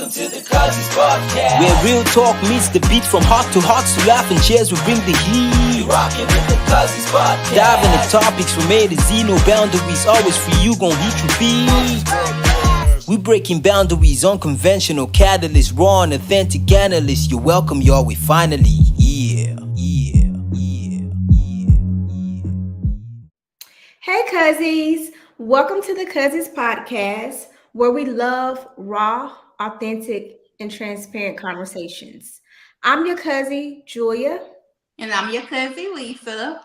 Welcome to the Cuzzies podcast, where real talk meets the beat from heart to heart, so laugh and cheers will bring the heat. you rockin' with the Cuzzies podcast. Dive into topics from A to Z, no boundaries, always free, you gon' heat your beat. We breaking boundaries, unconventional catalysts, raw and authentic analysts. You're welcome, y'all, we finally here. Hey, Cuzzies! Welcome to the Cuzzies podcast, where we love raw, authentic, and transparent conversations. I'm your cousin, Julia. And I'm your cousin, Lisa.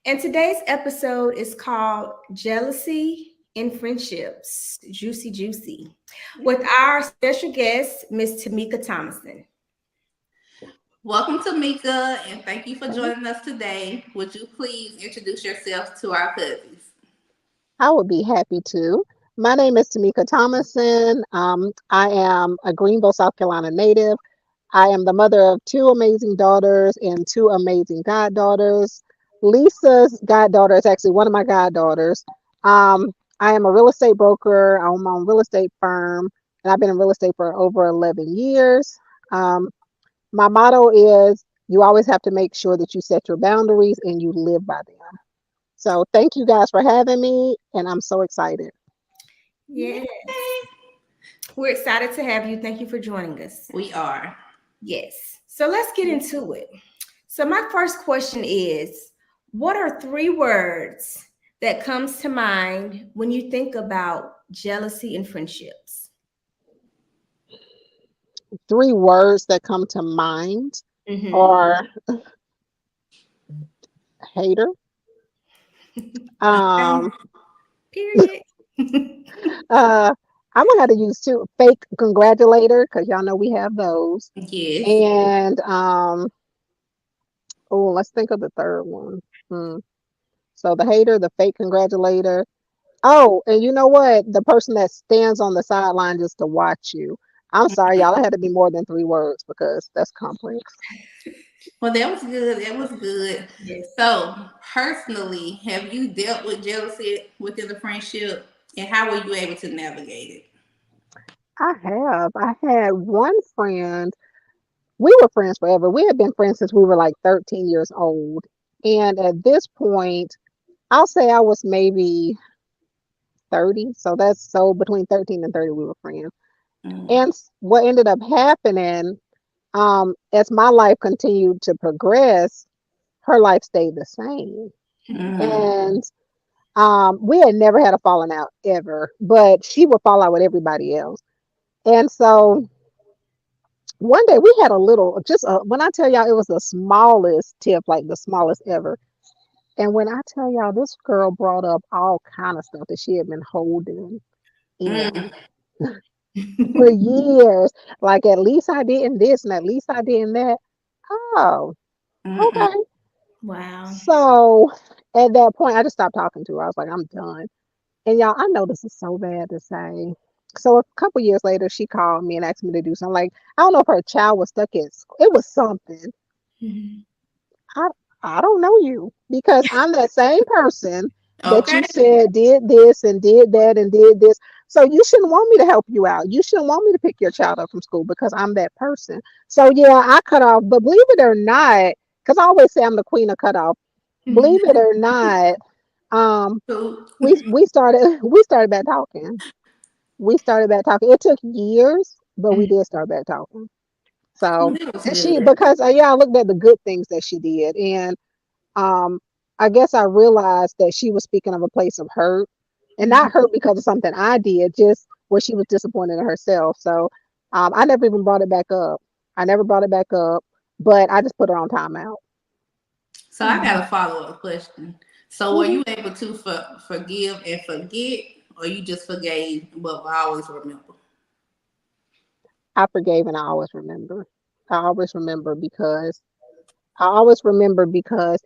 And today's episode is called Jealousy in Friendships. Juicy, juicy. With our special guest, Miss Tamika Thomason. Welcome to Mika, and thank you for joining us today. Would you please introduce yourself to our cousins? I would be happy to. My name is Tamika Thomason. I am a Greenville, South Carolina native. I am the mother of two amazing daughters and two amazing goddaughters. Lisa's goddaughter is actually one of my goddaughters. I am a real estate broker. I own my own real estate firm, and I've been in real estate for over 11 years. My motto is you always have to make sure that you set your boundaries and you live by them. So thank you guys for having me, and I'm so excited. Yes. We're excited to have you. Thank you for joining us. We are. Yes. So let's get into it. So my first question is, what are 3 words that comes to mind when you think about jealousy in friendships? 3 words that come to mind Mhm. are hater. Period. I'm gonna have to use 2 fake congratulator because y'all know we have those. Yes. And let's think of the third one. So the hater, the fake congratulator. Oh, and you know what? The person that stands on the sideline just to watch you. I'm sorry, y'all. It had to be more than 3 words because that's complex. Well, that was good. That was good. Yes. So, personally, have you dealt with jealousy within the friendship, and how were you able to navigate it? I have. I had one friend. We were friends forever. We had been friends since we were like 13 years old. And at this point, I'll say I was maybe 30. So between 13 and 30, we were friends. And what ended up happening, as my life continued to progress, her life stayed the same. And we had never had a falling out ever, but she would fall out with everybody else. And so one day we had a little, when I tell y'all, it was the smallest tip, like the smallest ever. And when I tell y'all, this girl brought up all kind of stuff that she had been holding in for years. Like, at least I didn't this, and at least I didn't that. Oh, okay. Wow. So at that point, I just stopped talking to her. I was like, I'm done. And y'all, I know this is so bad to say. So a couple years later, she called me and asked me to do something. Like, I don't know if her child was stuck at school. It was something. I don't know you, because I'm that same person that you said did this and did that and did this. So you shouldn't want me to help you out. You shouldn't want me to pick your child up from school because I'm that person. So yeah, I cut off. But believe it or not, because I always say I'm the queen of cut off. Believe it or not, we started back talking. We started back talking. It took years, but we did start back talking. So, and because I looked at the good things that she did, and I guess I realized that she was speaking of a place of hurt, and not hurt because of something I did, just where she was disappointed in herself. So, I never even brought it back up. I never brought it back up, but I just put her on timeout. So I got a follow-up question. So were you able to forgive and forget, or you just forgave but always remember? I forgave and I always remember. I always remember because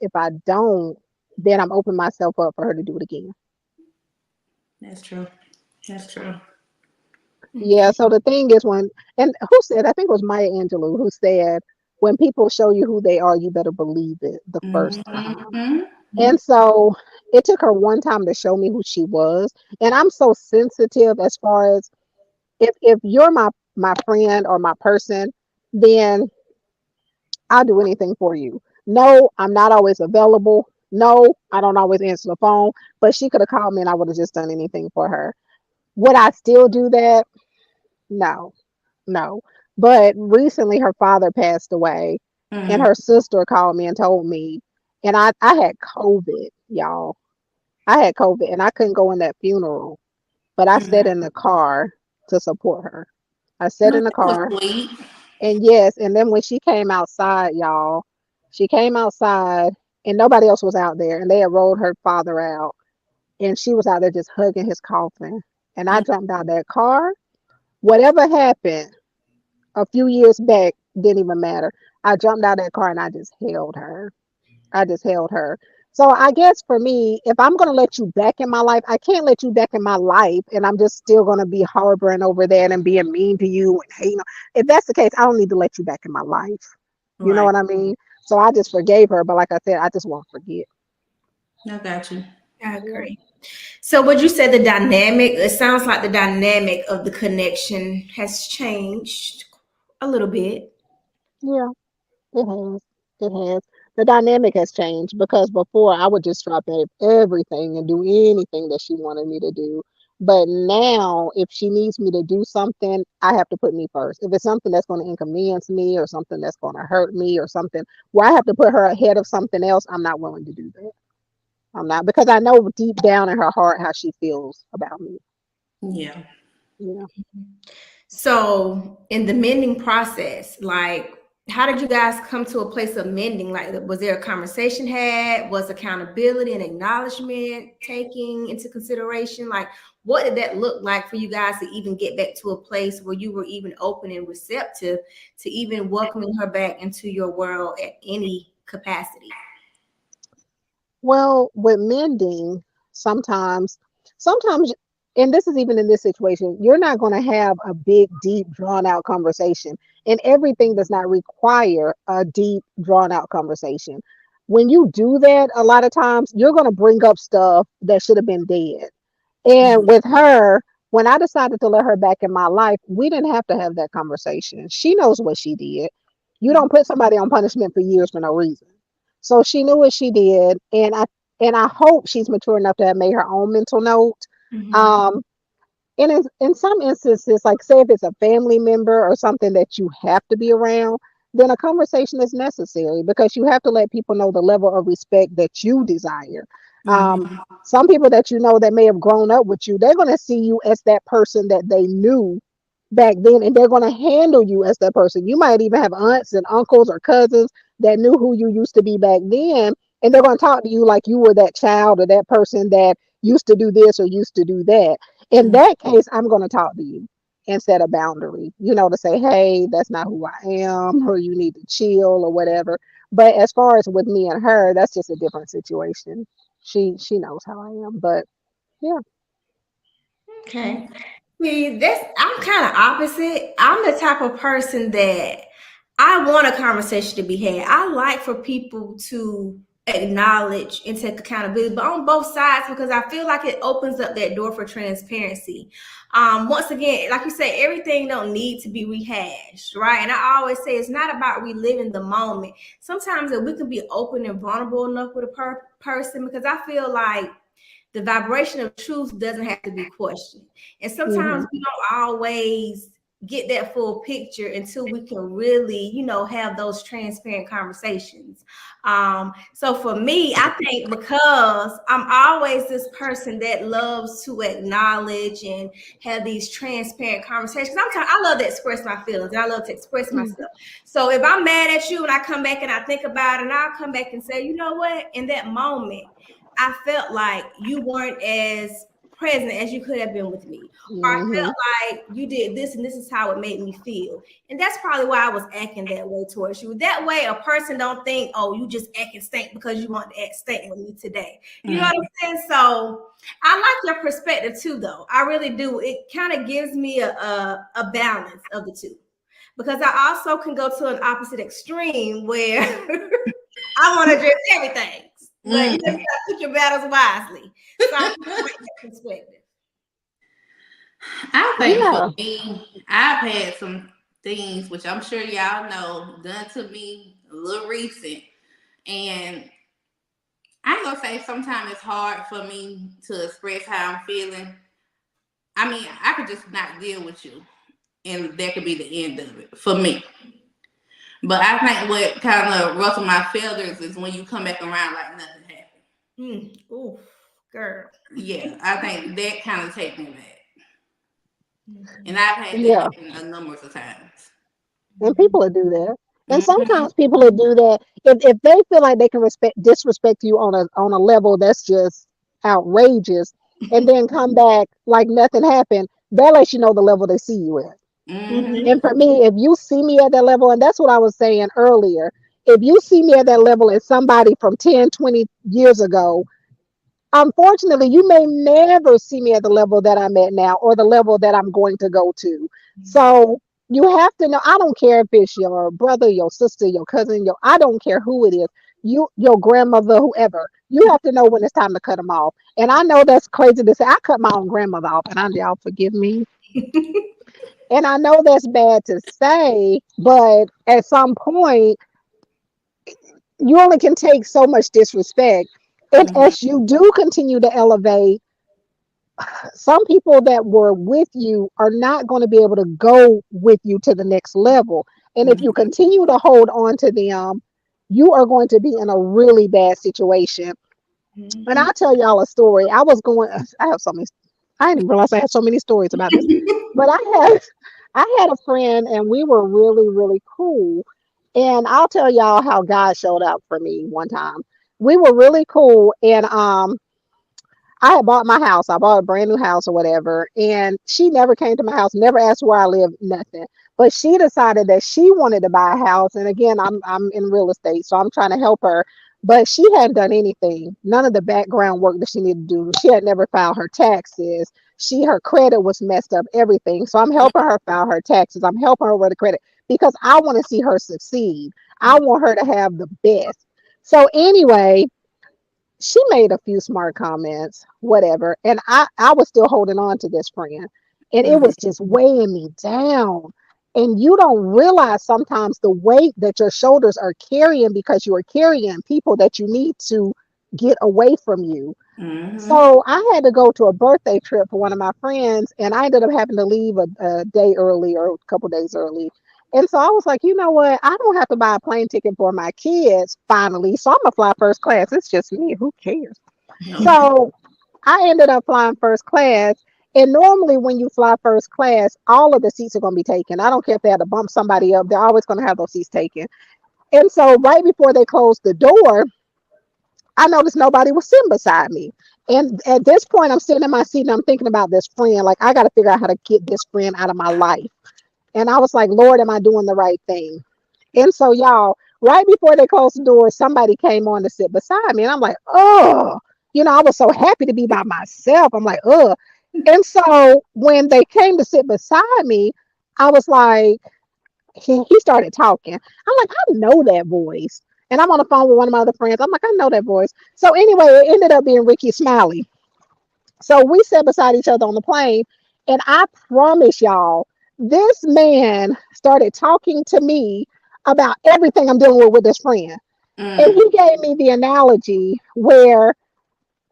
if I don't, then I'm opening myself up for her to do it again. That's true. That's true. Yeah. So the thing is, and who said, I think it was Maya Angelou who said, when people show you who they are, you better believe it the first time. And so it took her one time to show me who she was. And I'm so sensitive as far as if you're my my friend or my person, then I'll do anything for you. No, I'm not always available. No, I don't always answer the phone, but she could have called me and I would have just done anything for her. Would I still do that? No, no. But recently her father passed away and Mm-hmm. her sister called me and told me, and I had COVID, y'all. I had COVID and I couldn't go in that funeral, but I sat in the car to support her. I sat No, in the that was car. sweet. And yes, and then when she came outside, y'all, she came outside and nobody else was out there. And they had rolled her father out. And she was out there just hugging his coffin. And I jumped out that car. Whatever happened a few years back didn't even matter. I jumped out that car and I just held her. I just held her. So I guess for me, if I'm gonna let you back in my life, I can't let you back in my life, and I'm just still gonna be harboring over that and being mean to you and hating. If that's the case, I don't need to let you back in my life. You know Right. what I mean? So I just forgave her, but like I said, I just won't forget. I got you. I Yeah, agree. So would you say the dynamic, it sounds like the dynamic of the connection has changed a little bit. yeah, it has. It has. The dynamic has changed because before I would just drop everything and do anything that she wanted me to do. But now, if she needs me to do something, I have to put me first. If it's something that's going to inconvenience me or something that's going to hurt me or something where I have to put her ahead of something else, I'm not willing to do that. I'm not, because I know deep down in her heart how she feels about me. Yeah. Yeah. So in the mending process, like how did you guys come to a place of mending? Like was there a conversation had? Was accountability and acknowledgement taking into consideration? Like what did that look like for you guys to even get back to a place where you were even open and receptive to even welcoming her back into your world at any capacity? Well, with mending, sometimes, sometimes, and this is even in this situation, you're not going to have a big, deep, drawn out conversation. And everything does not require a deep, drawn out conversation. When you do that, a lot of times you're going to bring up stuff that should have been dead. And with her, when I decided to let her back in my life, we didn't have to have that conversation. She knows what she did. You don't put somebody on punishment for years for no reason. So she knew what she did, and I hope she's mature enough to have made her own mental note. Mhm. Um, and in some instances, like say if it's a family member or something that you have to be around, then a conversation is necessary because you have to let people know the level of respect that you desire. Um, Mm-hmm. some people that you know that may have grown up with you, they're going to see you as that person that they knew back then, and they're going to handle you as that person. You might even have aunts and uncles or cousins that knew who you used to be back then, and they're going to talk to you like you were that child or that person that used to do this or used to do that. In that case, I'm going to talk to you and set a boundary, to say, hey, that's not who I am, or you need to chill or whatever. But as far as with me and her, that's just a different situation. She knows how I am, but yeah. Okay. See, I'm kind of opposite. I'm the type of person that I want a conversation to be had. I like for people to acknowledge and take accountability, but on both sides because I feel like it opens up that door for transparency. Once again, like you say, everything don't need to be rehashed, right? And I always say it's not about reliving the moment. Sometimes that we can be open and vulnerable enough with a person because I feel like the vibration of truth doesn't have to be questioned. And sometimes Hmm. we don't always get that full picture until we can really, have those transparent conversations. So for me, I think because I'm always this person that loves to acknowledge and have these transparent conversations. I love to express my feelings and I love to express myself. So if I'm mad at you and I come back and I think about it and I'll come back and say, you know what, in that moment, I felt like you weren't as present as you could have been with me. Or I Hmm. felt like you did this and this is how it made me feel. And that's probably why I was acting that way towards you. That way a person don't think, oh, you just acting stank because you want to act stank with me today. You know what I'm saying? So I like your perspective too, though. I really do. It kind of gives me a balance of the two. Because I also can go to an opposite extreme where I want to address everything. But you Mm. gotta pick your battles wisely. So I like that perspective. I I think Yeah. for me, I've had some things which I'm sure y'all know done to me a little recent, and I ain't gonna say sometimes it's hard for me to express how I'm feeling. I mean, I could just not deal with you, and that could be the end of it for me. But I think what kind of ruffles my feathers is when you come back around like nothing happened. Ooh, girl. Yeah, I think that kind of takes me back, and Mhm. I've had that Yeah. happen a number of times. And people will do that. And Hmm. sometimes people will do that if they feel like they can disrespect you on a level that's just outrageous, and then come back like nothing happened. They'll let you know the level they see you at. Hmm. Mhm. And for me, if you see me at that level, and that's what I was saying earlier, if you see me at that level as somebody from 10, 20 years ago, unfortunately, you may never see me at the level that I'm at now or the level that I'm going to go to. So you have to know, I don't care if it's your brother, your sister, your cousin, I don't care who it is, your grandmother, whoever. You have to know when it's time to cut them off. And I know that's crazy to say. I cut my own grandmother off, and y'all forgive me. And I know that's bad to say, but at some point, you only can take so much disrespect. And Hmm. as you do continue to elevate, some people that were with you are not going to be able to go with you to the next level. And if you Hmm. continue to hold on to them, you are going to be in a really bad situation. And Mhm. I'll tell y'all a story. I have so many, I didn't realize I had so many stories about this, but I had a friend and we were really, really cool. And I'll tell y'all how God showed up for me one time. We were really cool, and I had bought my house. I bought a brand new house or whatever. And she never came to my house, never asked where I lived, nothing. But she decided that she wanted to buy a house. And again, I'm in real estate, so I'm trying to help her. But she hadn't done anything, none of the background work that she needed to do. She had never filed her taxes. Her credit was messed up, everything. So I'm helping her file her taxes. I'm helping her with the credit because I want to see her succeed. I want her to have the best. So anyway, she made a few smart comments, whatever, and I was still holding on to this friend, and it Hmm. was just weighing me down. And you don't realize sometimes the weight that your shoulders are carrying because you are carrying people that you need to get away from you. Hmm. So I had to go to a birthday trip for one of my friends, and I ended up having to leave a day early or a couple days early. And so I was like, you know what? I don't have to buy a plane ticket for my kids finally. So I'm gonna fly first class. It's just me. Who cares? Okay. So I ended up flying first class. And normally, when you fly first class, all of the seats are going to be taken. I don't care if they had to bump somebody up, they're always going to have those seats taken. And so, right before they closed the door, I noticed nobody was sitting beside me. And at this point, I'm sitting in my seat and I'm thinking about this friend. Like, I got to figure out how to get this friend out of my life. And I was like, Lord, am I doing the right thing? And so, y'all, right before they closed the door, somebody came on to sit beside me. And I'm like, oh, I was so happy to be by myself. I'm like, oh. And so, when they came to sit beside me, I was like, he started talking. I'm like, I know that voice. And I'm on the phone with one of my other friends. I'm like, I know that voice. So anyway, it ended up being Ricky Smiley. So we sat beside each other on the plane. And I promise y'all, this man started talking to me about everything I'm dealing with this friend. And Mm. he gave me the analogy where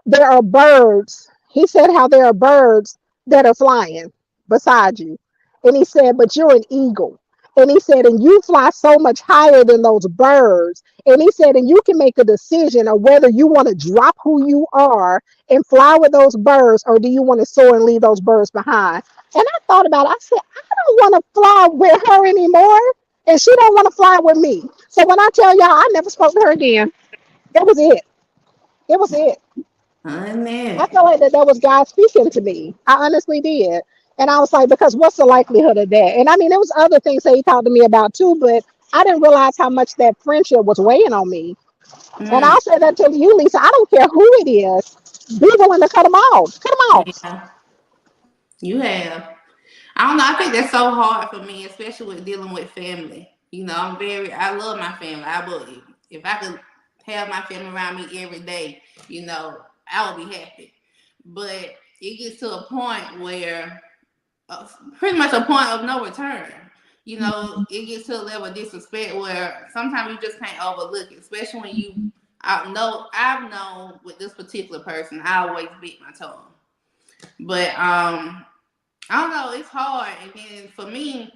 there are birds. He said how there are birds that are flying beside you. And he said, but you're an eagle. And he said, and you fly so much higher than those birds. And he said, and you can make a decision of whether you want to drop who you are and fly with those birds, or do you want to soar and leave those birds behind? And I thought about it. I said, I don't want to fly with her anymore. And she don't want to fly with me. So when I tell y'all, I never spoke to her again. That was it. It was it. I Honey. felt like that was God speaking to me. I honestly did. And I was like, because what's the likelihood of that? And I mean, there was other things that he talked to me about too, but I didn't realize how much that friendship was weighing on me. And Mm. I'll say that to you, Lisa. I don't care who it is. Be willing to cut them off. Cut them off. Yeah, you have. I don't know. I think that's so hard for me, especially with dealing with family. I love my family. I would, if I could have my family around me every day, I would be happy. But it gets to a point where pretty much a point of no return. You know, it gets to a level of disrespect where sometimes you just can't overlook it, especially when you. I've known with this particular person, I always bit my tongue, but I don't know, it's hard. And then for me,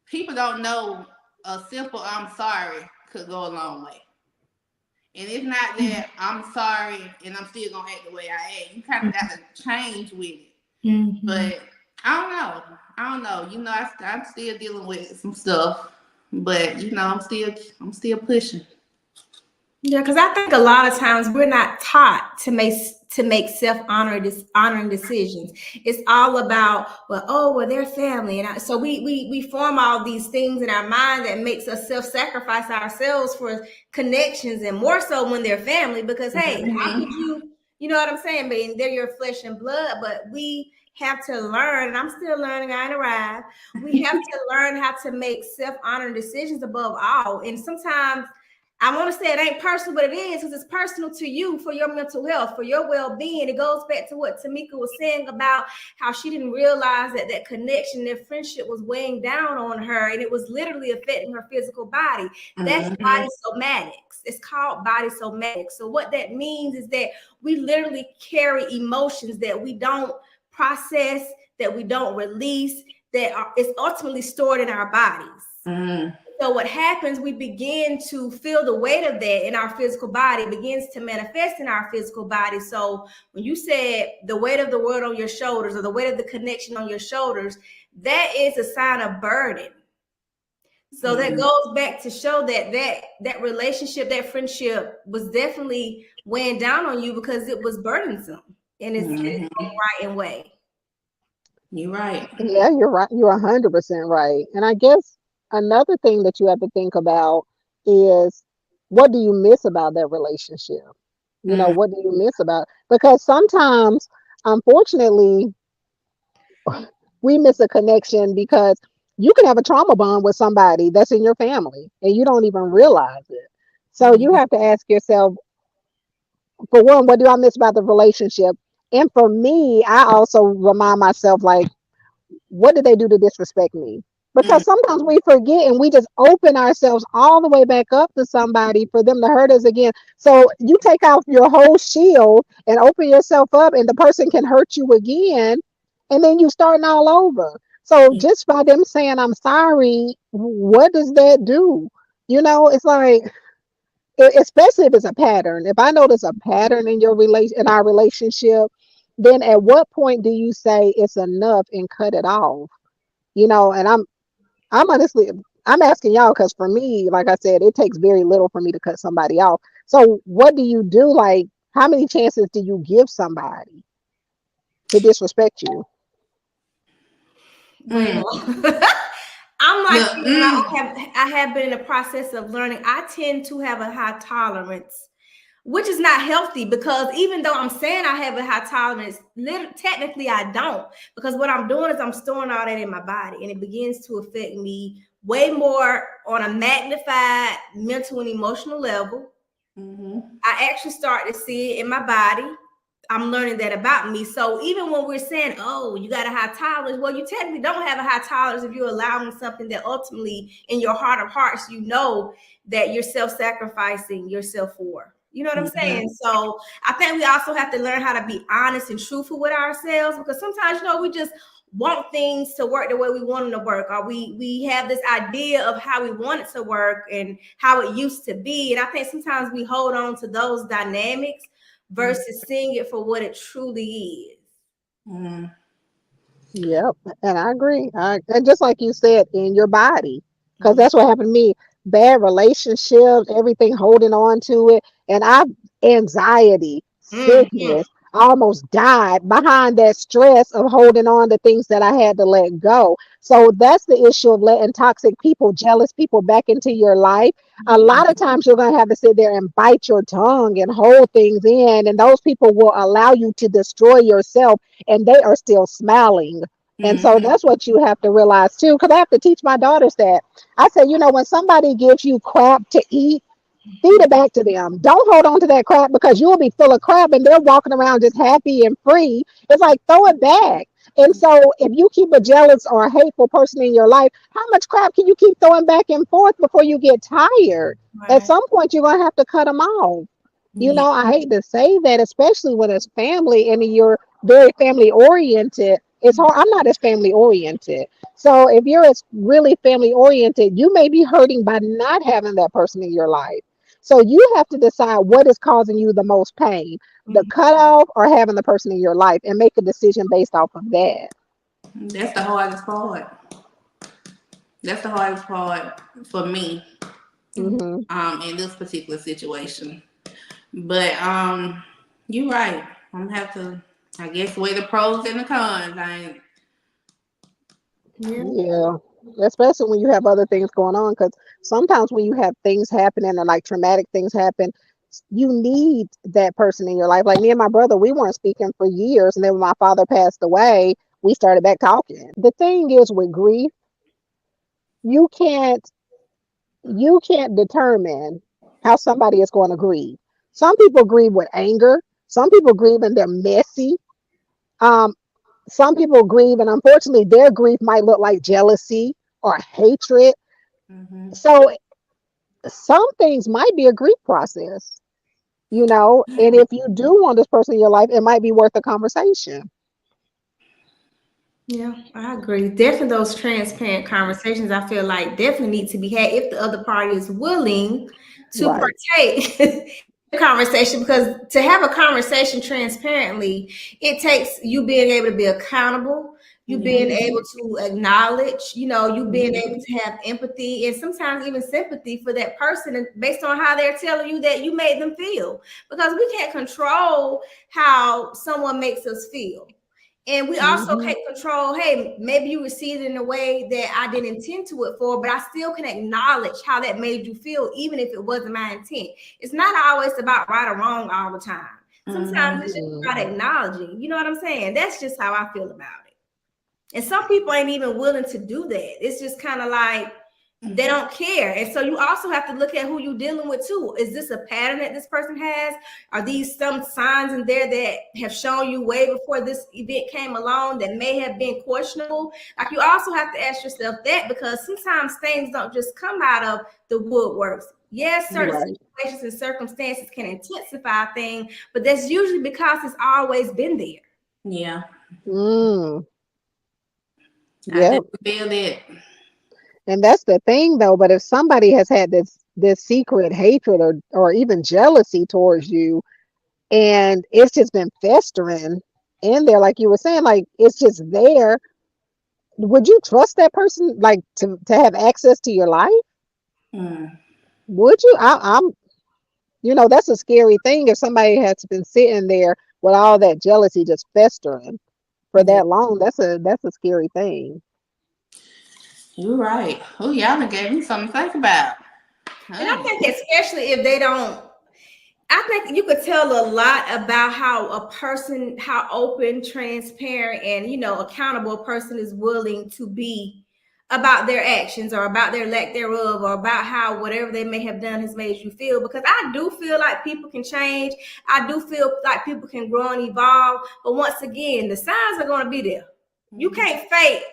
people don't know a simple "I'm sorry" could go a long way. And it's not that I'm sorry and I'm still gonna act the way I act. You kind of got to change with it. But I don't know. I don't know. You know, I'm still dealing with some stuff, but you know, I'm still pushing. Yeah, because I think a lot of times we're not taught to make honoring decisions. It's all about, well, oh, well, they're family, and so we form all these things in our mind that makes us self-sacrifice ourselves for connections, and more so when they're family. Because hey, how could you know what I'm saying? But they're your flesh and blood. But we have to learn, and I'm still learning. I ain't arrived. We have to learn how to make self-honoring decisions above all, and sometimes I want to say it ain't personal, but it is because it's personal to you for your mental health, for your well-being. It goes back to what Tamika was saying about how she didn't realize that that connection, their friendship was weighing down on her, and it was literally affecting her physical body. That's body somatics. It's called body somatics. So what that means is that we literally carry emotions that we don't process, that we don't release, is ultimately stored in our bodies. So what happens, we begin to feel the weight of that in our physical body. It begins to manifest in our physical body. So when you said the weight of the world on your shoulders, or the weight of the connection on your shoulders, that is a sign of burden. So that goes back to show that relationship, that friendship was definitely weighing down on you because it was burdensome in its right and way. You're right. Yeah, you're right. You're 100% right. And I guess another thing that you have to think about is, what do you miss about that relationship? You know, what do you miss about? Because sometimes, unfortunately, we miss a connection because you can have a trauma bond with somebody that's in your family and you don't even realize it. So you have to ask yourself, for one, what do I miss about the relationship? And for me, I also remind myself, like, what did they do to disrespect me? Because sometimes we forget and we just open ourselves all the way back up to somebody for them to hurt us again. So you take out your whole shield and open yourself up, and the person can hurt you again, and then you starting all over. So just by them saying I'm sorry, what does that do? You know, it's like, especially if it's a pattern. If I notice a pattern in our relationship, then at what point do you say it's enough and cut it off? You know, and I'm honestly, I'm asking y'all because for me, like I said, it takes very little for me to cut somebody off. So what do you do? Like, how many chances do you give somebody to disrespect you? Well, I'm like you, and I have been in the process of learning. I tend to have a high tolerance, which is not healthy, because even though I'm saying I have a high tolerance, technically I don't, because what I'm doing is I'm storing all that in my body, and it begins to affect me way more on a magnified mental and emotional level. I actually start to see it in my body. I'm learning that about me. So even when we're saying, oh, you got a high tolerance, well, you technically don't have a high tolerance if you're allowing something that ultimately in your heart of hearts, you know that you're self-sacrificing yourself for. You know what I'm saying? So I think we also have to learn how to be honest and truthful with ourselves, because sometimes, we just want things to work the way we want them to work, or we have this idea of how we want it to work and how it used to be. And I think sometimes we hold on to those dynamics versus seeing it for what it truly is. Yep, and I agree. And just like you said, in your body, because that's what happened to me. Bad relationships, everything, holding on to it, and anxiety, sickness. I almost died behind that stress of holding on to things that I had to let go. So that's the issue of letting toxic people, jealous people back into your life. A lot of times you're going to have to sit there and bite your tongue and hold things in, and those people will allow you to destroy yourself, and they are still smiling. And so that's what you have to realize too, because I have to teach my daughters that. I say, when somebody gives you crap to eat, feed it back to them. Don't hold on to that crap, because you'll be full of crap and they're walking around just happy and free. It's like, throw it back. And so if you keep a jealous or a hateful person in your life, how much crap can you keep throwing back and forth before you get tired? At Right. some point, you're going to have to cut them off. You Yeah. know, I hate to say that, especially when it's family and you're very family oriented. It's hard. I'm not as family oriented. So if you're as really family oriented, you may be hurting by not having that person in your life. So you have to decide what is causing you the most pain, the Mhm. cutoff or having the person in your life, and make a decision based off of that. That's the hardest part. That's the hardest part for me, Hmm. in this particular situation. But you're right. I'm gonna have to, I guess, weigh the pros and the cons. Yeah. Yeah, especially when you have other things going on, because sometimes when you have things happening and like traumatic things happen, you need that person in your life. Like me and my brother, we weren't speaking for years, and then when my father passed away, we started back talking. The thing is with grief, you can't you can't determine how somebody is going to grieve. Some people grieve with anger. Some people grieve and they're messy. Um, some people grieve, and unfortunately, their grief might look like jealousy or hatred. Mm-hmm. So some things might be a grief process, you know. And if you do want this person in your life, it might be worth a conversation. Yeah, I agree. Definitely those transparent conversations I feel like definitely need to be had if the other party is willing to Right. partake in the conversation, because to have a conversation transparently, it takes you being able to be accountable, you being Yeah. able to acknowledge, you being Mhm. able to have empathy and sometimes even sympathy for that person and based on how they're telling you that you made them feel. Because we can't control how someone makes us feel. And we also Mhm. can't control, hey, maybe you received it in a way that I didn't intend to it for, but I still can acknowledge how that made you feel, even if it wasn't my intent. It's not always about right or wrong all the time. Sometimes Mm-hmm. it's just Mhm. about acknowledging. You know what I'm saying? That's just how I feel about it. And some people ain't even willing to do that. It's just kind of like they don't care. And so you also have to look at who you're dealing with too. Is this a pattern that this person has? Are these some signs in there that have shown you way before this event came along that may have been questionable? Like you also have to ask yourself that, because sometimes things don't just come out of the woodworks. Yes, certain Right. situations and circumstances can intensify things, but that's usually because it's always been there. Yeah. Mm. I Yep. definitely feel that. And that's the thing though, but if somebody has had this secret hatred or even jealousy towards you, and it's just been festering in there, like you were saying, like it's just there, would you trust that person like to have access to your life? Mm. Would you? I'm that's a scary thing if somebody has been sitting there with all that jealousy just festering for Yeah. that long. That's a scary thing. You're right. Oh, y'all done gave me something to think about. And I Honey. think especially if they don't, I think you could tell a lot about how a person, how open, transparent, and accountable a person is willing to be about their actions or about their lack thereof or about how whatever they may have done has made you feel. Because I do feel like people can change. I do feel like people can grow and evolve. But once again, the signs are going to be there. You Mm-hmm. can't fake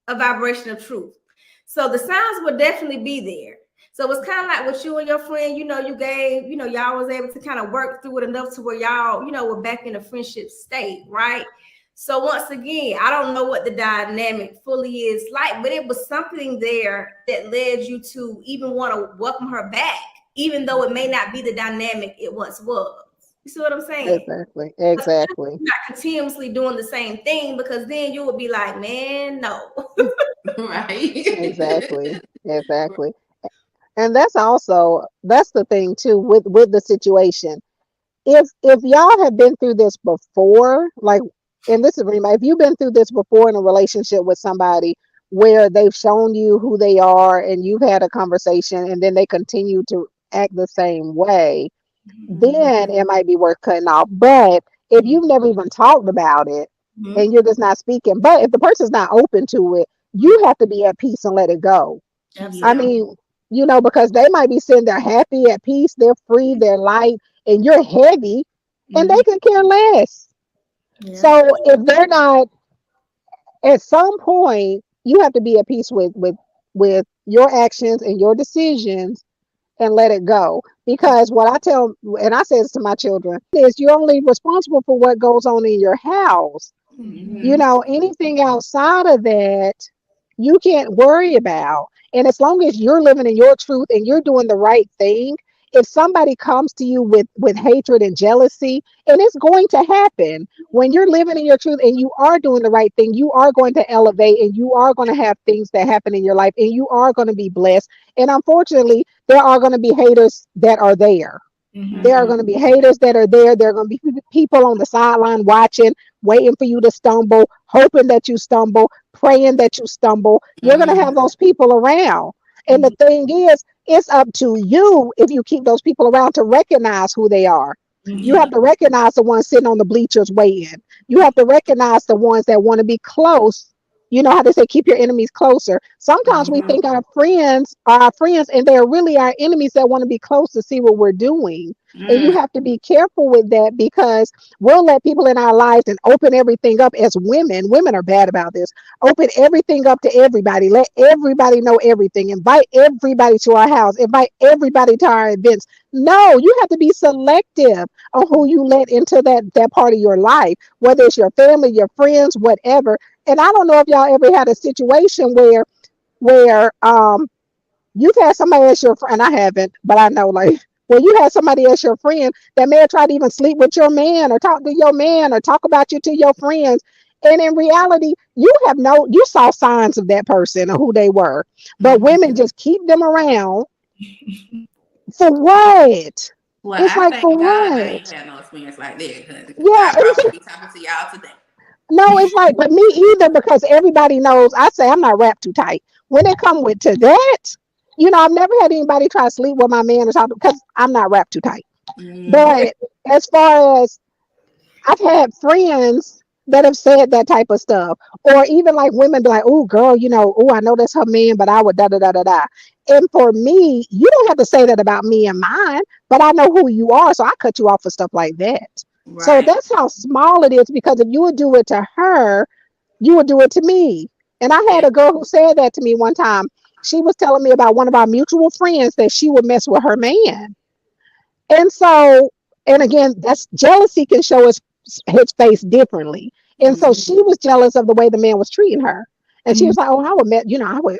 a vibration of truth. So the signs will definitely be there. So it's kind of like what you and your friend, you gave, y'all was able to kind of work through it enough to where y'all, were back in a friendship state, right? So once again, I don't know what the dynamic fully is like, but it was something there that led you to even want to welcome her back, even though it may not be the dynamic it once was. You see what I'm saying? Exactly. Exactly. Not continuously doing the same thing, because then you would be like, man, no. Right. Exactly. Exactly. And that's the thing too with the situation. If y'all have been through this before, like, and this is really if you've been through this before in a relationship with somebody where they've shown you who they are and you've had a conversation and then they continue to act the same way, then it might be worth cutting off. But if you've never even talked about it Mhm. and you're just not speaking, but if the person's not open to it, you have to be at peace and let it go. I Absolutely. Yeah. mean, because they might be sitting there happy, at peace, they're free, they're light, and you're heavy, and they Mhm. could care less. Yeah. So if they're not At some point, you have to be at peace with your actions and your decisions and let it go. Because what I tell, and I say this to my children, is you're only responsible for what goes on in your house. You Mhm. know, anything outside of that, you can't worry about. And as long as you're living in your truth and you're doing the right thing, if somebody comes to you with hatred and jealousy, and it's going to happen when you're living in your truth and you are doing the right thing, you are going to elevate and you are going to have things that happen in your life and you are going to be blessed. And unfortunately, there are going to be haters that are there. There are Mhm. going to be haters that are there. There are going to be people on the sideline watching, waiting for you to stumble, hoping that you stumble, praying that you stumble. You're going to Mhm. have those people around. And the thing is, it's up to you if you keep those people around to recognize who they are. You Mhm. have to recognize the ones sitting on the bleachers waiting. You have to recognize the ones that want to be close. You know how they say, keep your enemies closer. Sometimes we Mhm. think our friends are our friends, and they're really our enemies that want to be close to see what we're doing. And you Mhm. have to be careful with that because we'll let people in our lives and open everything up as women. Women are bad about this. Open everything up to everybody. Let everybody know everything. Invite everybody to our house. Invite everybody to our events. No, you have to be selective on who you let into that part of your life, whether it's your family, your friends, whatever. And I don't know if y'all ever had a situation where you've had somebody as your friend. I haven't, but I know like when you had somebody as your friend that may have tried to even sleep with your man or talk to your man or talk about you to your friends. And in reality, you saw signs of that person or who they were. But women Mhm. just keep them around for what? Well, It's I like for thank God I ain't what? had no experience like that because Yeah, I probably be talking to y'all today. no, it's like, but me either, because everybody knows I say I'm not wrapped too tight. When it come with to that, I've never had anybody try to sleep with my man or something because I'm not wrapped too tight. Mhm. But as far as I've had friends that have said that type of stuff, or even like women be like, "Oh, girl, oh, I know that's her man, but I would da da da da da." And for me, you don't have to say that about me and mine, but I know who you are, so I cut you off for stuff like that. So Right. that's how small it is. Because if you would do it to her, you would do it to me. And I had Yeah. a girl who said that to me one time. She was telling me about one of our mutual friends that she would mess with her man. And so, and again, that's jealousy can show his face differently. And so Mhm. she was jealous of the way the man was treating her. And she Mhm. was like, "Oh, I would met, I would,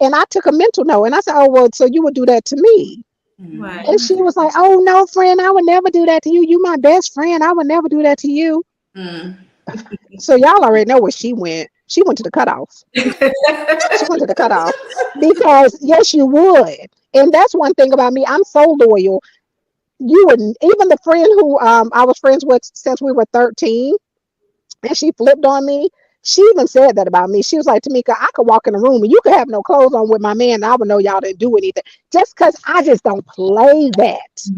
And I took a mental note and I said, "Oh, well, so you would do that to me." Mhm. And Right. she was like, "Oh, no, friend, I would never do that to you. You my best friend. I would never do that to you." Mhm. So y'all already know where she went. She went to the cutoff. She went to the cutoff because yes, you would. And that's one thing about me. I'm so loyal. You wouldn't, even the friend who I was friends with since we were 13, and she flipped on me. She even said that about me. She was like, "Tamika, I could walk in the room and you could have no clothes on with my man, and I would know y'all didn't do anything." Just because I just don't play that.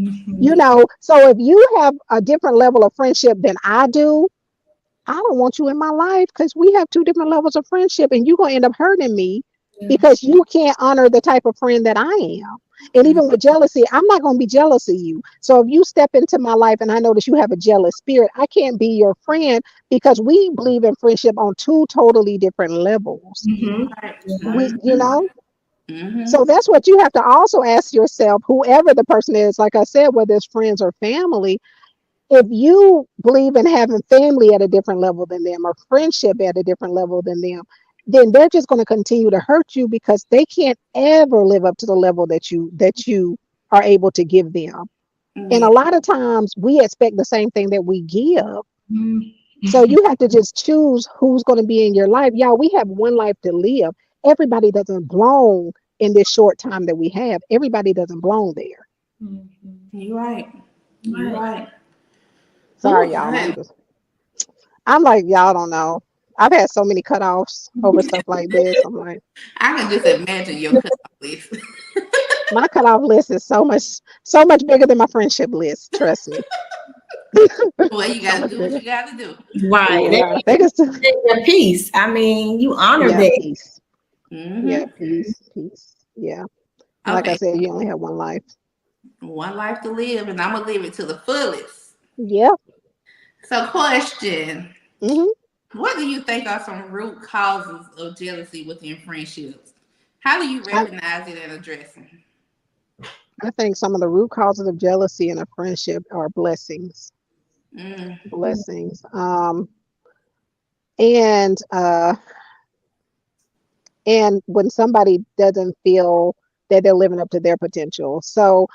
So if you have a different level of friendship than I do, I don't want you in my life because we have two different levels of friendship and you're going to end up hurting me because you can't honor the type of friend that I am. And Mhm. even with jealousy, I'm not going to be jealous of you. So if you step into my life and I notice you have a jealous spirit, I can't be your friend because we believe in friendship on two totally different levels. Mhm. Right. We, Yeah. you know, so Mhm. that's what you have to also ask yourself, whoever the person is, like I said, whether it's friends or family, if you believe in having family at a different level than them or friendship at a different level than them, then they're just going to continue to hurt you because they can't ever live up to the level that you are able to give them. And a Yeah. lot of times we expect the same thing that we give. Mhm. So you have to just choose who's going to be in your life. Y'all, we have one life to live. Everybody doesn't belong in this short time that we have. Everybody doesn't belong there. Mhm. You right. You Right. right. Sorry, Ooh, y'all. honey. I'm like, y'all don't know. I've had so many cutoffs over stuff like this. I'm like, I can just imagine your cutoff list. my cutoff list is so much bigger than my friendship list. Trust me, Well, you so gotta much do what bigger. you gotta do. Right. That Yeah, they just, means your peace. I mean, you honor yeah, that. peace. Yeah, Mm-hmm. peace, peace. Yeah, like I Okay. said, you only have one life. One life to live, and I'm gonna live it to the fullest. Yep. So, question: Hmm. What do you think are some root causes of jealousy within friendships? How do you I, recognize it and address them? I think some of the root causes of jealousy in a friendship are blessings. Mm. Blessings. And and when somebody doesn't feel that they're living up to their potential. So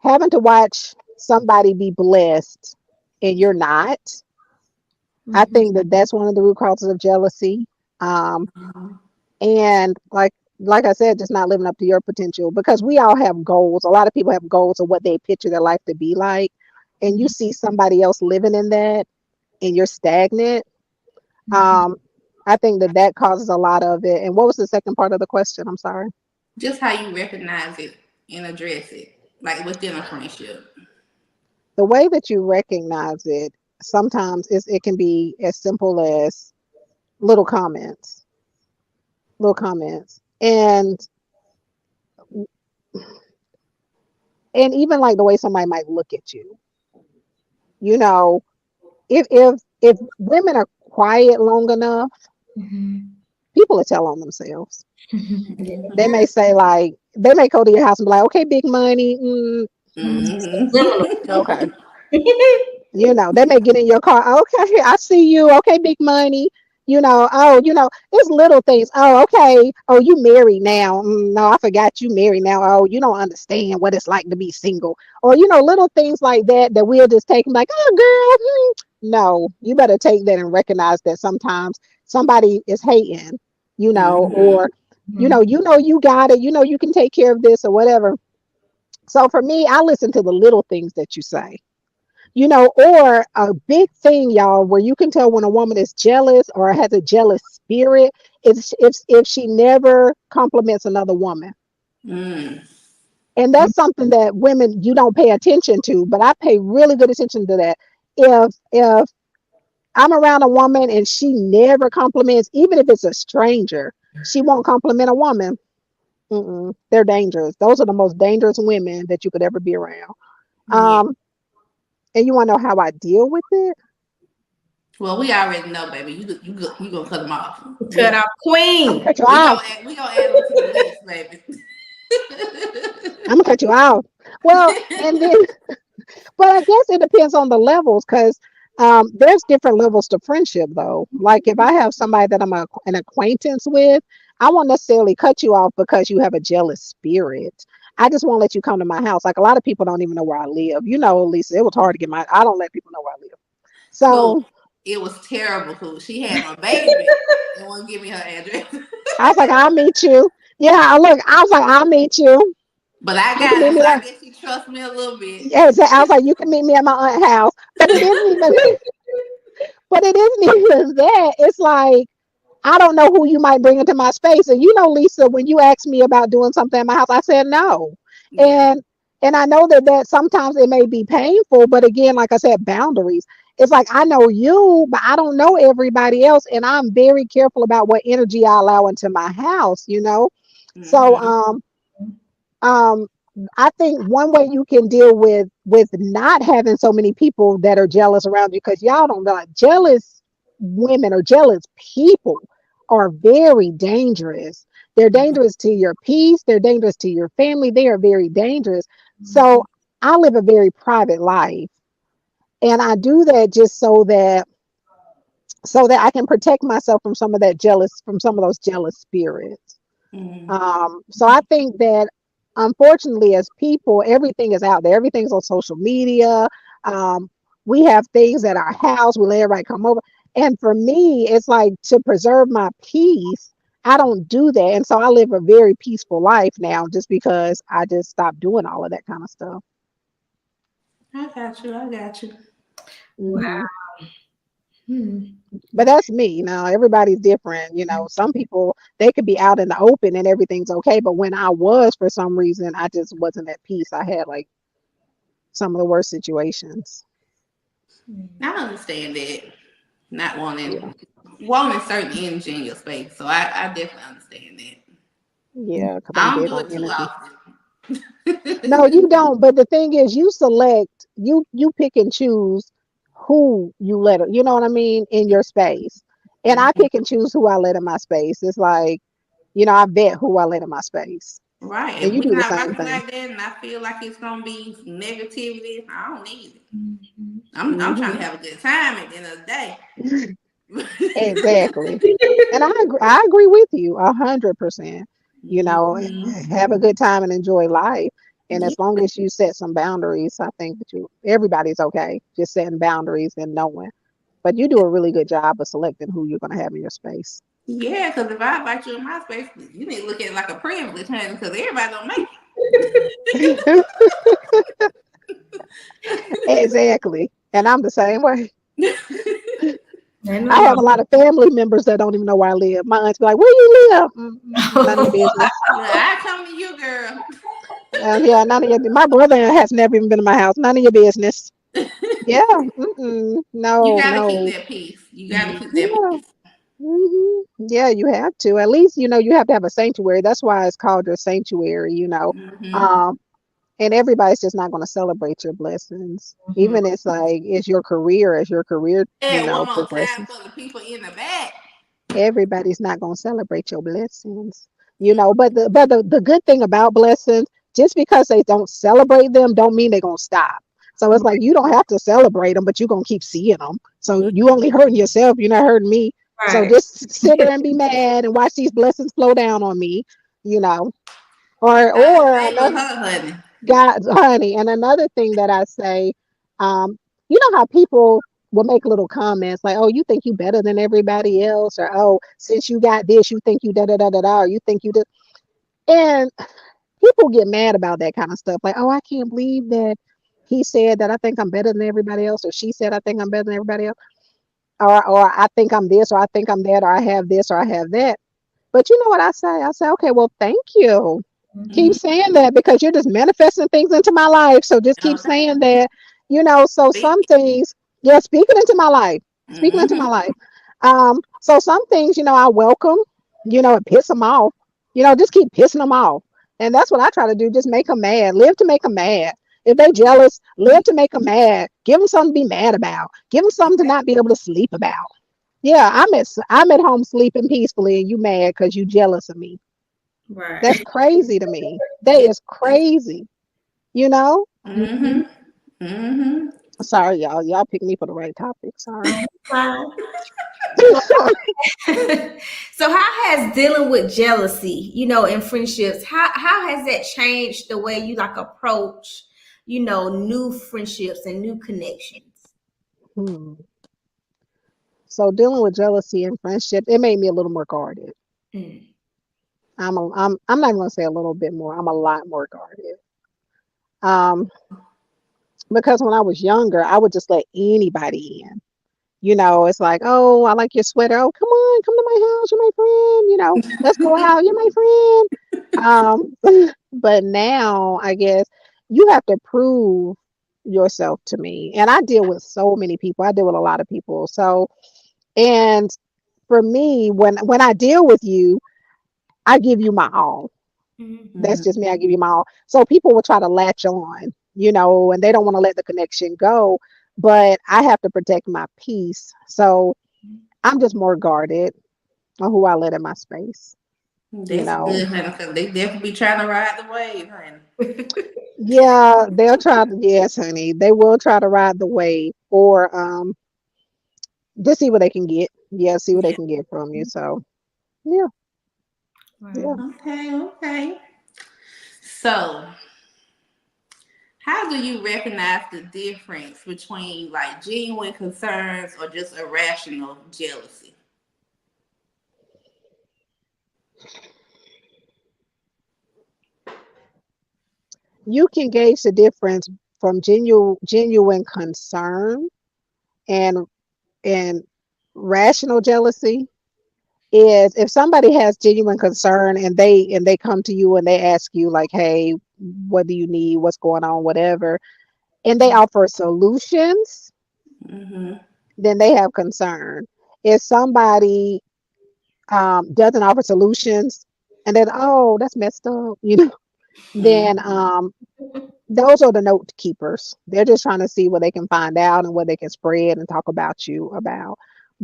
having to watch somebody be blessed and you're not, I Mhm. think that that's one of the root causes of jealousy. Um, Mhm. and like I said, just not living up to your potential because we all have goals. A lot of people have goals of what they picture their life to be like, and you see somebody else living in that, and you're stagnant. Um, I think that that causes a lot of it. And what was the second part of the question? I'm sorry. Just how you recognize it and address it, like within a friendship. The way that you recognize it sometimes it can be as simple as little comments, little comments, and even like the way somebody might look at you. You know, if women are quiet long enough, Mhm. people will tell on themselves. Yeah. They may say like they may go to your house and be like, "Okay, big money." Hmm. Subliminal. Okay. They may get in your car. Okay, I see you. Okay, big money. It's little things. Oh, okay. Oh, you married now. No, I forgot you married now. Oh, you don't understand what it's like to be single. Or, little things like that that we'll just take and like, oh, girl. No, you better take that and recognize that sometimes somebody is hating, Hmm. or, you got it. You can take care of this or whatever. So for me, I listen to the little things that you say. Or a big thing, y'all, where you can tell when a woman is jealous or has a jealous spirit is if she never compliments another woman. Mm. And that's something that women you don't pay attention to, but I pay really good attention to that. If I'm around a woman and she never compliments, even if it's a stranger, she won't compliment a woman. They're dangerous. Those are the most dangerous women that you could ever be around. Yeah. Um, and you want to know how I deal with it? Well, we already know, baby. You gonna cut them off. Cut off I'm gonna queen. cut you off. We gonna add them to the list, baby. I'm gonna cut you off. Well, and then, but I guess it depends on the levels because there's different levels to friendship, though. Like if I have somebody that an acquaintance with, I won't necessarily cut you off because you have a jealous spirit. I just won't let you come to my house. Like a lot of people don't even know where I live. Lisa, it was hard to get my. I don't let people know where I live. Cool. So It was terrible. Cool. She had my baby and won't give me her address. I was like, I'll meet you. Yeah, look, I was like, I'll meet you. But I You can got meet it, me so I there. guess she trusts me a little bit. Yeah, so I was like, you can meet me at my aunt's house. But it isn't even. But it isn't even that. It's like I don't know who you might bring into my space. And Lisa, when you asked me about doing something in my house, I said no. Yeah. And I know that sometimes it may be painful, but again, like I said, boundaries. It's like I know you, but I don't know everybody else, and I'm very careful about what energy I allow into my house. So Hmm. um I think one way you can deal with not having so many people that are jealous around you, because y'all don't know, jealous women or jealous people are very dangerous. They're dangerous to your peace, they're dangerous to your family, they are very dangerous. So I live a very private life, and I do that just so that I can protect myself from some of those jealous spirits. Hmm. So I think that unfortunately, as people, everything is out there. Everything's on social media. Um, we have things at our house. We let everybody come over. And for me, it's like to preserve my peace. I don't do that. And so I live a very peaceful life now just because I just stopped doing all of that kind of stuff. I got you. I got you. hmm Wow. Hmm. But that's me. Now, everybody's different. Some people, they could be out in the open and everything's okay. But when I was, for some reason, I just wasn't at peace. I had like some of the worst situations. I understand that. Not Yeah. wanting certain energy in your space. So I definitely understand that. Yeah, because I'm I don't big do on it too energy. often. No, you don't. But the thing is, you select, you pick and choose who you let, you know what I mean, in your space. And I Mhm. pick and choose who I let in my space. It's like, I vet who I let in my space. Right. And If you we're do the not same rocking thing. like that and I feel like it's gonna be negativity, I don't need it. Mhm. I'm trying to Hmm. have a good time at the end of the day. Exactly. And I agree with you 100%. Mhm. Have a good time and enjoy life. And Yeah. as long as you set some boundaries, I think that everybody's okay. Just setting boundaries and knowing. But you do a really good job of selecting who you're going to have in your space. Yeah, because if I invite you in my space, you need to look at it like a privilege, honey, because everybody don't make Exactly. And I'm the same way. Ain't I nothing have a wrong. lot of family members that don't even know where I live. My aunts be like, "Where you live?" None of your business. it. Look, I come to you, girl. Yeah, none of your. My brother has never even been in my house. None of your business. Yeah. You No, got to keep no. that peace. You got to keep that Yeah. peace. Yeah, you have to. At least, you have to have a sanctuary. That's why it's called your sanctuary. Hmm. Um, and everybody's just not going to celebrate your blessings. Mhm. Even it's like, as your career, And one more time progresses. for the people in the back. Everybody's not going to celebrate your blessings. But the good thing about blessings, just because they don't celebrate them, don't mean they're going to stop. So it's like you don't have to celebrate them, but you're going to keep seeing them. So you only hurting yourself. You're not hurting me. So Right. just sit there and be mad and watch these blessings flow down on me, you know. Or God or favor another her, honey. God, honey. And another thing that I say, you know how people will make little comments like, "Oh, you think you better than everybody else," or "Oh, since you got this, you think you da da da da da," or "You think you did." And people get mad about that kind of stuff. Like, "Oh, I can't believe that he said that I think I'm better than everybody else," or "She said I think I'm better than everybody else," or "I think I'm this," or "I think I'm that," or "I have this," or "I have that." But you know what I say? I say, "Okay, well, thank you." Keep Mhm. saying that because you're just manifesting things into my life. So just keep Okay. saying that. So Speak. some things, yeah, speaking into my life, speaking into my Hmm. life. So some things, I welcome, it piss them off, just keep pissing them off. And that's what I try to do. Just make them mad, live to make them mad. If they jealous, live to make them mad. Give them something to be mad about. Give them something to not be able to sleep about. Yeah, I'm at home sleeping peacefully, and you mad because you jealous of me. That's Right. crazy to me. That is crazy. You know? Mhm. Hmm. Hmm. Sorry, y'all. Y'all picked me for the right topic. Sorry. Fine. So, so how has dealing with jealousy, in friendships, how has that changed the way you like approach, new friendships and new connections? Hmm. So dealing with jealousy and friendship, it made me a little more guarded. Mm. I'm not gonna say a little bit more. I'm a lot more guarded. Um, because when I was younger, I would just let anybody in. It's like, "Oh, I like your sweater. Oh, come to my house. You're my friend. Let's go out. You're my friend." But now I guess you have to prove yourself to me. And I deal with so many people. I deal with a lot of people. So, and for me, when I deal with you, I give you my all. Mhm. That's just me. I give you my all. So people will try to latch on, and they don't want to let the connection go. But I have to protect my peace. So I'm just more guarded on who I let in my space. You That's know, good, honey, because they definitely be trying to ride the wave, honey. yeah, they'll try to, yes, honey, they will try to ride the wave or just see what they can get. Yeah, see what they Yeah. can get from you. So, yeah, yeah. Right. Okay, okay. So, how do you recognize the difference between like genuine concerns or just irrational jealousy? You can gauge the difference from genuine concern and and rational jealousy is if somebody has genuine concern and they come to you and they ask you like, "Hey, what do you need? What's going on? Whatever," and they offer solutions, Mm-hmm. then they have concern. If somebody doesn't offer solutions and then, "Oh, that's messed up," then those are the note keepers. They're just trying to see what they can find out and what they can spread and talk about you about.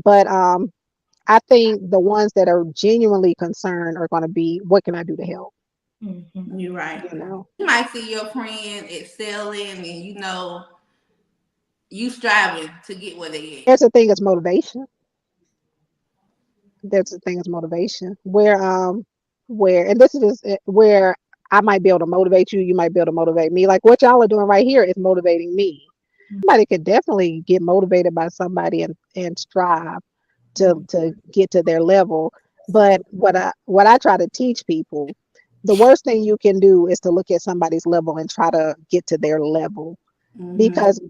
But I think the ones that are genuinely concerned are going to be, what can I do to help? Mhm. You're right. You know, You might see your friend excelling and you striving to get where they at. there's a thing as motivation. There's a thing as motivation where and this is just where I might be able to motivate you, you might be able to motivate me. Like what y'all are doing right here is motivating me. Somebody could definitely get motivated by somebody and strive to get to their level. But what I try to teach people, the worst thing you can do is to look at somebody's level and try to get to their level. Mm-hmm. Because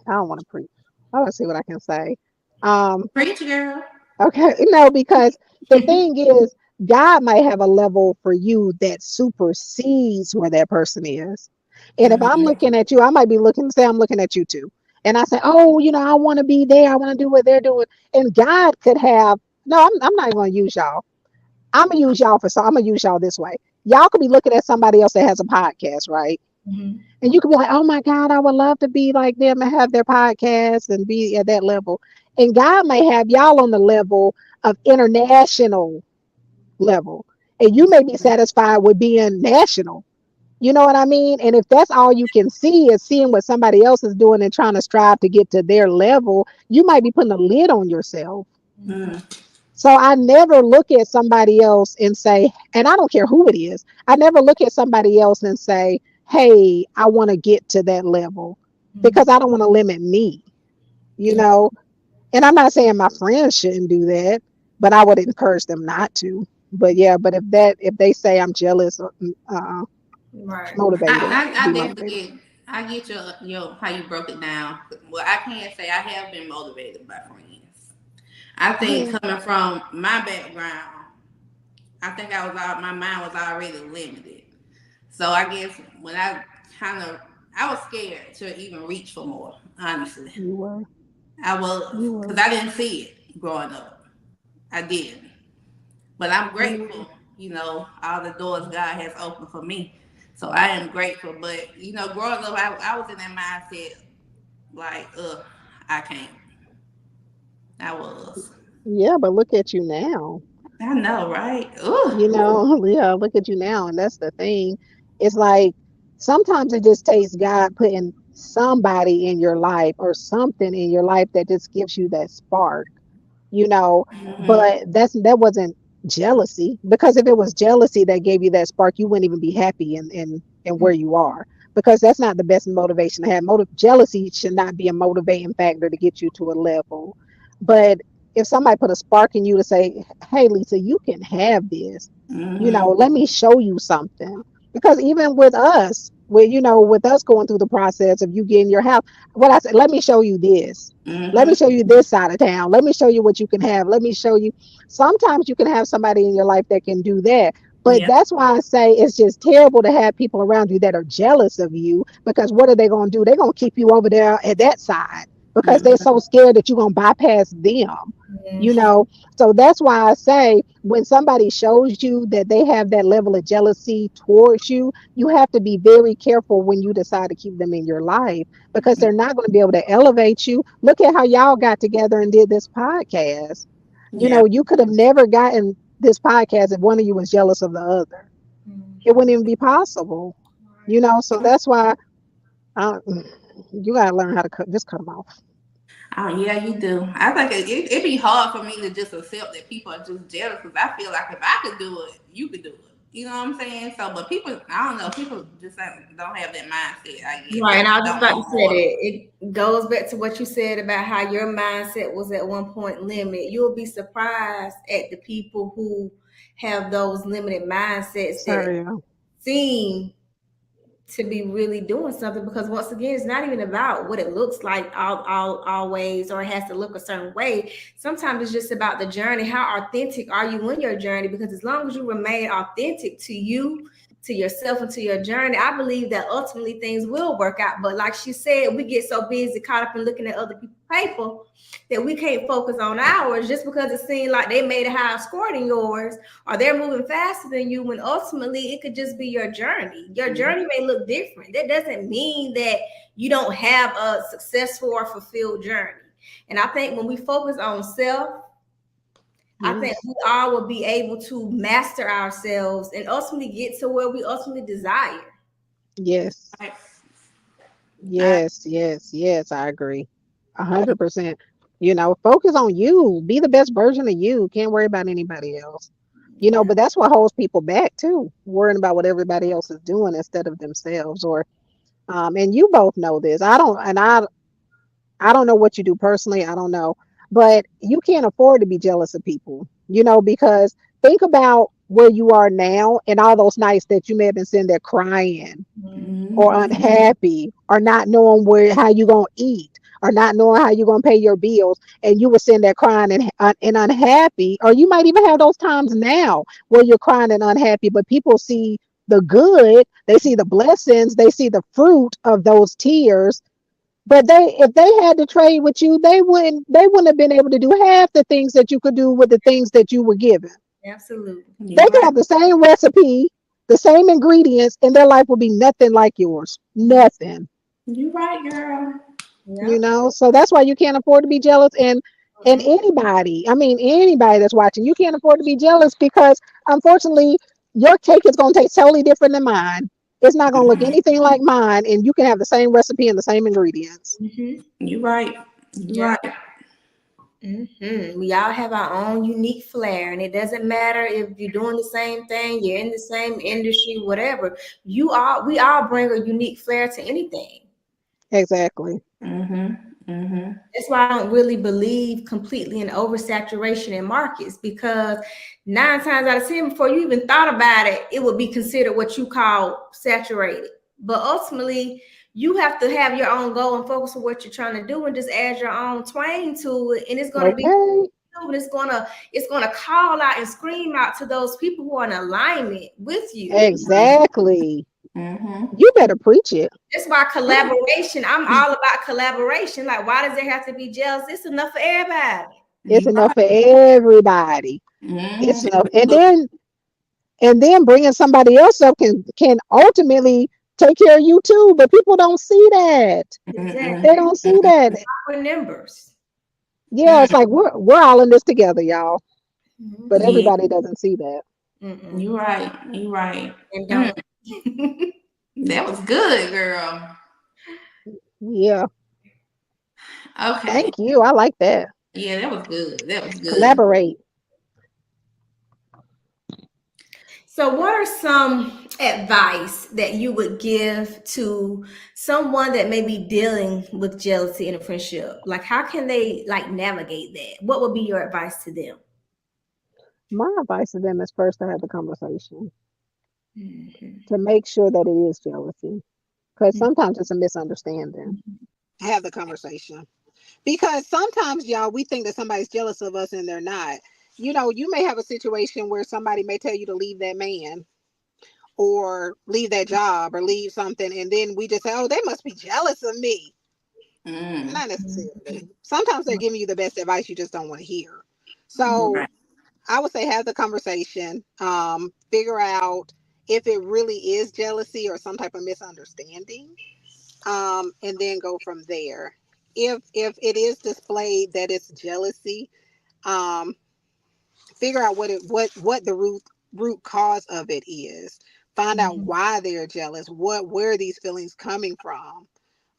I don't want to preach. I want to see what I can say. Um, Preach, girl. okay, no, because the thing is, God might have a level for you that supersedes where that person is. And if I'm Mm-hmm. looking at you, I might be looking, say I'm looking at you too. And I say, oh, I want to be there. I want to do what they're doing. And God could have, no, I'm not even going to use y'all. I'm going to use y'all this way. Y'all could be looking at somebody else that has a podcast, right? Mhm. And you could be like, oh my God, I would love to be like them and have their podcast and be at that level. And God may have y'all on the level of international level. And you may be satisfied with being national. You know what I mean? And if that's all you can see is seeing what somebody else is doing and trying to strive to get to their level, you might be putting a lid on yourself. Mm-hmm. So I never look at somebody else and say, and I don't care who it is, I never look at somebody else and say, hey, I want to get to that level because I don't want to limit me, you know? And I'm not saying my friends shouldn't do that, but I would encourage them not to. But yeah, but if they say I'm jealous, Right. motivated, I be definitely motivated. get your how you broke it down. Well, I can't say I have been motivated by friends. I think Yeah, coming from my background, I think my mind was already limited. So I guess when I was scared to even reach for more. Honestly, you were, I was you because were, I didn't see it growing up. I didn't, but I'm you were. grateful. All the doors God has opened for me. So I am grateful. But growing up, I was in that mindset like, I can't. I was. Yeah, but look at you now. I know, right? Ugh. Yeah, look at you now. And that's the thing. It's like sometimes it just takes God putting somebody in your life or something in your life that just gives you that spark, you know. Mm-hmm. But that wasn't jealousy, because if it was jealousy that gave you that spark, you wouldn't even be happy in where you are, because that's not the best motivation to have. Jealousy should not be a motivating factor to get you to a level. But if somebody put a spark in you to say, hey Lisa, you can have this, Mm-hmm. let me show you something. Because even with us, with us going through the process of you getting your house, what I said, let me show you this. Let me Mm-hmm. show you this side of town. Let me show you what you can have. Let me show you. Sometimes you can have somebody in your life that can do that. But Yeah. that's why I say it's just terrible to have people around you that are jealous of you, because what are they going to do? They're going to keep you over there at that side because they're Mm-hmm. so scared that you're going to bypass them. You Mhm. know, so that's why I say when somebody shows you that they have that level of jealousy towards you, you have to be very careful when you decide to keep them in your life, because they're not going to be able to elevate you. Look at how y'all got together and did this podcast. Yeah. You could have never gotten this podcast if one of you was jealous of the other. Mhm. It wouldn't even be possible. So that's why uh, you got to learn how to just cut them off. Oh yeah, you do. I think it'd be hard for me to just accept that people are just jealous because I feel like if I could do it, you could do it. You know what I'm saying? So, but people, I don't know. People just don't have that mindset. I guess Right, they and I just was just don't about to want say more. that it goes back to what you said about how your mindset was at one point limit. You'll be surprised at the people who have those limited mindsets that Sorry. seem to be really doing something, because once again, it's not even about what it looks like all always, or it has to look a certain way. Sometimes it's just about the journey. How authentic are you in your journey? Because as long as you remain authentic to you, to yourself and to your journey, I believe that ultimately things will work out. But like she said, we get so busy caught up in looking at other people's paper that we can't focus on ours just because it seems like they made a higher score than yours or they're moving faster than you, when ultimately it could just be your journey. Your journey may look different. That doesn't mean that you don't have a successful or fulfilled journey. And I think when we focus on self, I think we all will be able to master ourselves and ultimately get to where we ultimately desire. Yes. I, Yes. I agree. 100%. Focus on you. Be the best version of you. Can't worry about anybody else. But that's what holds people back too, worrying about what everybody else is doing instead of themselves. Or, and you both know this. I don't know what you do personally. I don't know. But you can't afford to be jealous of people, because think about where you are now and all those nights that you may have been sitting there crying or unhappy or not knowing how you going to eat or not knowing how you're going to pay your bills. And you were sitting there crying and unhappy. Or you might even have those times now where you're crying and unhappy, but people see the good, they see the blessings, they see the fruit of those tears. But if they had to trade with you, they wouldn't have been able to do half the things that you could do with the things that you were given. Absolutely. They could have the same recipe, the same ingredients, and their life would be nothing like yours. Nothing. You right, girl. Yeah. So that's why you can't afford to be jealous. And anybody that's watching, you can't afford to be jealous because unfortunately your cake is going to taste totally different than mine. It's not going to look anything like mine, and you can have the same recipe and the same ingredients. You right. You Yeah. right. We all have our own unique flair, and it doesn't matter if you're doing the same thing, you're in the same industry, whatever. We all bring a unique flair to anything. Exactly. That's why I don't really believe completely in oversaturation in markets, because 9 times out of 10, before you even thought about it, it would be considered what you call saturated. But ultimately, you have to have your own goal and focus on what you're trying to do, and just add your own twang to it, and it's going to be, Okay. and it's gonna call out and scream out to those people who are in alignment with you. Exactly. Mm-hmm. You better preach it. That's why collaboration. I'm all about collaboration. Like, why does there have to be jealous? It's enough for everybody. It's You enough right. for everybody. It's enough. And Look, then bringing somebody else up can ultimately take care of you too. But people don't see that. Exactly. They don't see that. We're numbers. Yeah, it's like we're all in this together, y'all. But yeah, everybody doesn't see that. Mm-mm. you right. You right. And Mm, don't. that was good, girl. Yeah. Okay. Thank you. I like that. Yeah, that was good. That was good. Collaborate. So, what are some advice that you would give to someone that may be dealing with jealousy in a friendship? Like, how can they navigate that? What would be your advice to them? My advice to them is first to have the conversation Mhm. to make sure that it is jealousy. Because sometimes it's a misunderstanding. Have the conversation. Because sometimes, y'all, we think that somebody's jealous of us and they're not. You may have a situation where somebody may tell you to leave that man or leave that job or leave something, and then we just say, oh, they must be jealous of me. Mm, Not necessarily. Sometimes they're giving you the best advice you just don't want to hear. So right. I would say have the conversation, figure out if it really is jealousy or some type of misunderstanding, and then go from there. If it is displayed that it's jealousy, um, figure out what the root cause of it is. Find out why they're jealous. Where are these feelings coming from?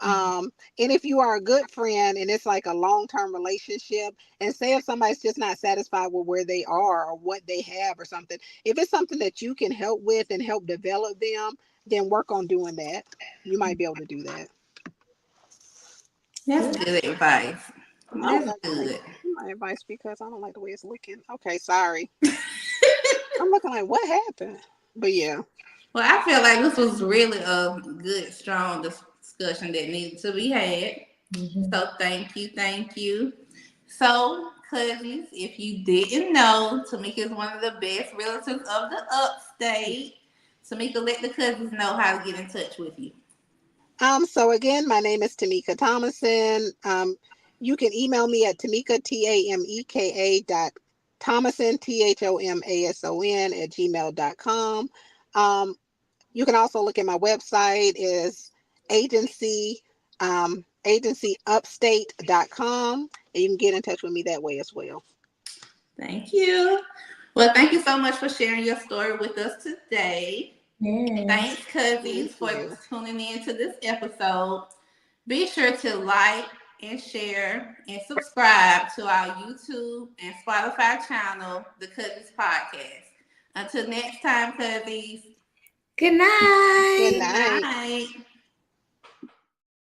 And if you are a good friend and it's like a long-term relationship, and say if somebody's just not satisfied with where they are or what they have or something, if it's something that you can help with and help develop them, then work on doing that. You might be able to do that. That's good advice. I don't That's like good. my advice because I don't like the way it's looking. Okay, sorry. I'm looking like what happened, but yeah. Well, I feel like this was really a good, strong discussion that needed to be had. So thank you, thank you. So, cousins, if you didn't know, Tamika is one of the best relatives of the upstate. Tamika, let the cousins know how to get in touch with you. So again, my name is Tamika Thomason. You can email me at Tamika, Tameka Thomason, Thomason at gmail.com. You can also look at my website is agencyupstate.com, and you can get in touch with me that way as well. Thank you. Well, thank you so much for sharing your story with us today. Yes. Thanks, Cuzzies, for tuning in to this episode. Be sure to like and share and subscribe to our YouTube and Spotify channel, The Cuzzies Podcast. Until next time, Cuzzies. Good night. Good Good night. night.